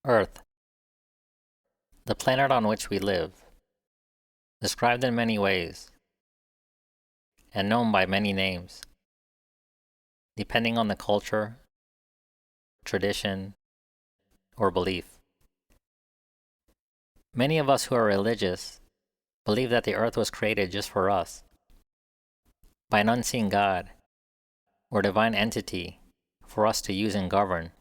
Earth, the planet on which we live, described in many ways, and known by many names, depending on the culture, tradition, or belief. Many of us who are religious believe that the earth was created just for us, by an unseen God, or divine entity, for us to use and govern.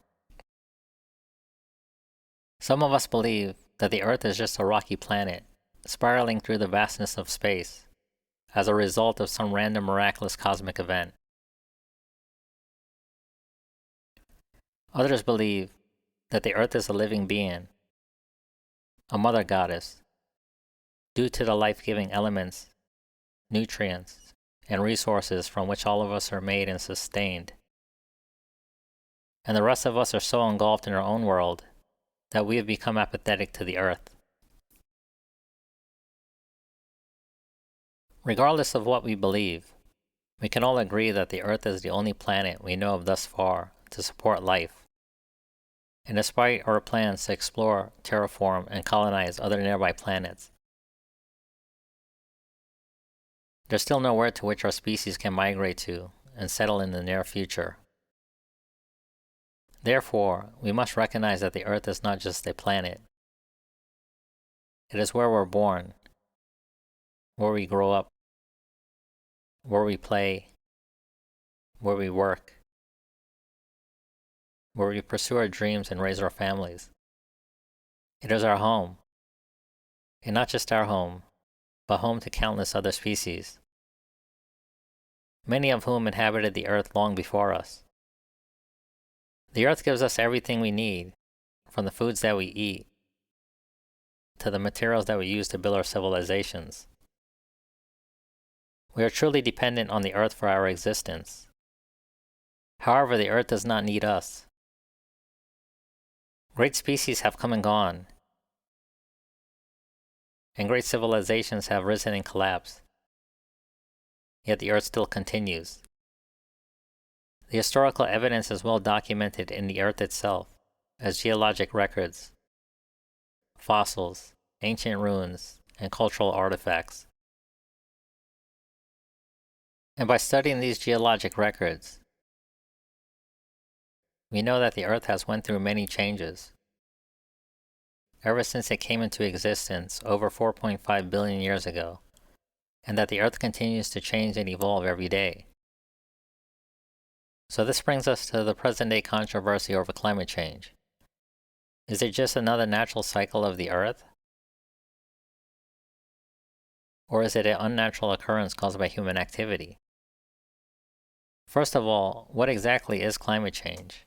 Some of us believe that the earth is just a rocky planet, spiraling through the vastness of space, as a result of some random miraculous cosmic event. Others believe that the earth is a living being, a mother goddess, due to the life-giving elements, nutrients, and resources from which all of us are made and sustained. And the rest of us are so engulfed in our own world that we have become apathetic to the earth. Regardless of what we believe, we can all agree that the earth is the only planet we know of thus far to support life. And despite our plans to explore, terraform, and colonize other nearby planets, there's still nowhere to which our species can migrate to and settle in the near future. Therefore, we must recognize that the earth is not just a planet. It is where we're born, where we grow up, where we play, where we work, where we pursue our dreams and raise our families. It is our home, and not just our home, but home to countless other species, many of whom inhabited the earth long before us. The earth gives us everything we need, from the foods that we eat, to the materials that we use to build our civilizations. We are truly dependent on the earth for our existence. However, the earth does not need us. Great species have come and gone, and great civilizations have risen and collapsed. Yet the earth still continues. The historical evidence is well documented in the earth itself, as geologic records, fossils, ancient ruins, and cultural artifacts. And by studying these geologic records, we know that the earth has went through many changes ever since it came into existence over 4.5 billion years ago, and that the earth continues to change and evolve every day. So this brings us to the present-day controversy over climate change. Is it just another natural cycle of the earth? Or is it an unnatural occurrence caused by human activity? First of all, what exactly is climate change?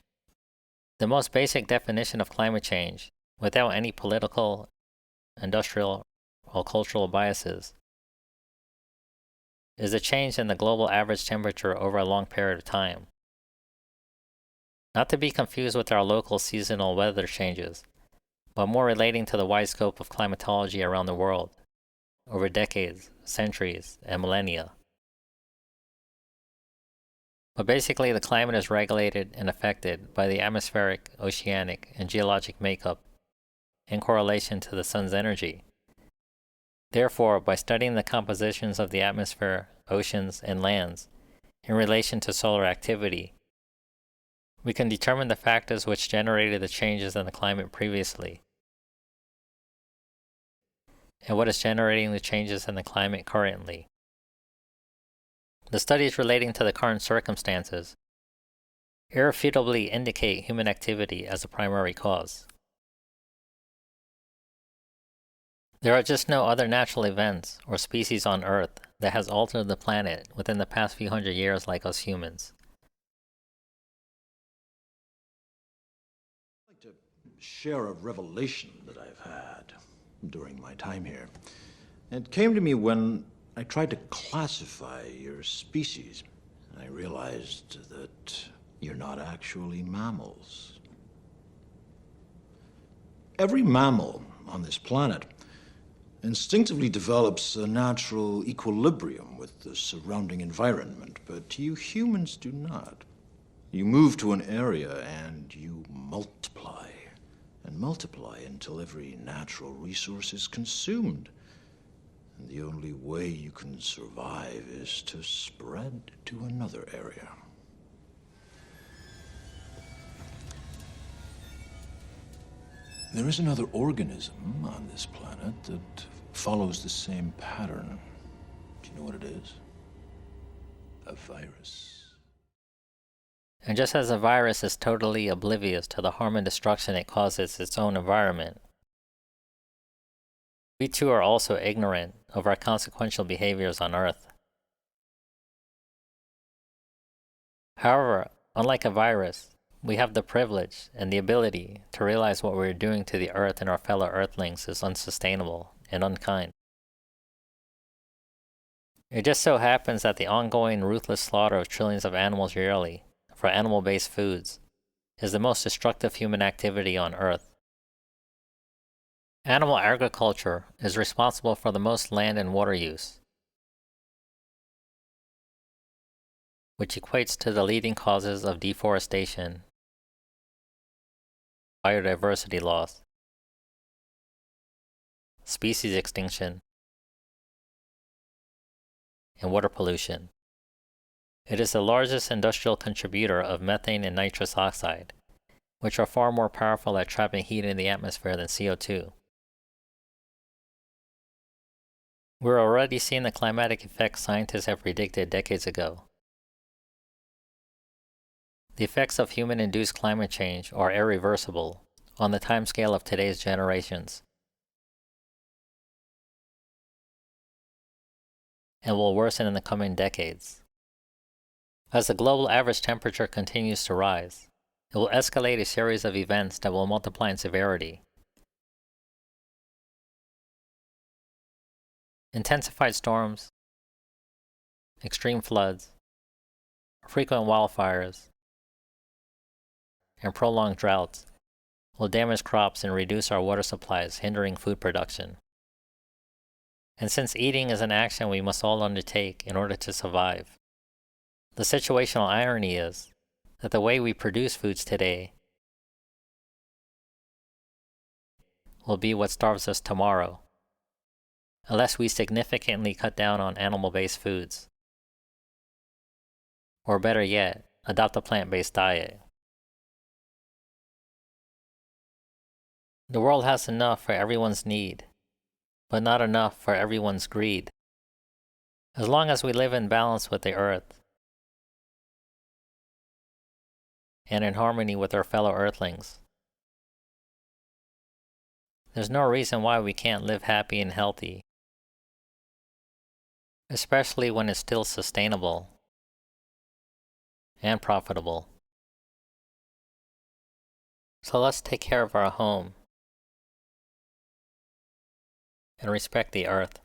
The most basic definition of climate change, without any political, industrial, or cultural biases, is a change in the global average temperature over a long period of time. Not to be confused with our local seasonal weather changes, but more relating to the wide scope of climatology around the world, over decades, centuries, and millennia. But basically, the climate is regulated and affected by the atmospheric, oceanic, and geologic makeup in correlation to the sun's energy. Therefore, by studying the compositions of the atmosphere, oceans, and lands in relation to solar activity, we can determine the factors which generated the changes in the climate previously, and what is generating the changes in the climate currently. The studies relating to the current circumstances irrefutably indicate human activity as the primary cause. There are just no other natural events or species on Earth that has altered the planet within the past few hundred years like us humans. I'd like to share a revelation that I've had during my time here. It came to me when I tried to classify your species. I realized that you're not actually mammals. Every mammal on this planet instinctively develops a natural equilibrium with the surrounding environment, but you humans do not. You move to an area and you multiply. And and multiply until every natural resource is consumed. And the only way you can survive is to spread to another area. There is another organism on this planet that follows the same pattern. Do you know what it is? A virus. And just as a virus is totally oblivious to the harm and destruction it causes its own environment, we too are also ignorant of our consequential behaviors on Earth. However, unlike a virus, we have the privilege and the ability to realize what we're doing to the Earth and our fellow Earthlings is unsustainable and unkind. It just so happens that the ongoing ruthless slaughter of trillions of animals yearly for animal-based foods is the most destructive human activity on Earth. Animal agriculture is responsible for the most land and water use, which equates to the leading causes of deforestation, biodiversity loss, species extinction, and water pollution. It is the largest industrial contributor of methane and nitrous oxide, which are far more powerful at trapping heat in the atmosphere than CO2. We're already seeing the climatic effects scientists have predicted decades ago. The effects of human-induced climate change are irreversible on the timescale of today's generations, and will worsen in the coming decades. As the global average temperature continues to rise, it will escalate a series of events that will multiply in severity. Intensified storms, extreme floods, frequent wildfires, and prolonged droughts will damage crops and reduce our water supplies, hindering food production. And since eating is an action we must all undertake in order to survive, the situational irony is that the way we produce foods today will be what starves us tomorrow, unless we significantly cut down on animal-based foods, or better yet, adopt a plant-based diet. The world has enough for everyone's need, but not enough for everyone's greed. As long as we live in balance with the earth, and in harmony with our fellow Earthlings, there's no reason why we can't live happy and healthy, especially when it's still sustainable and profitable. So let's take care of our home and respect the earth.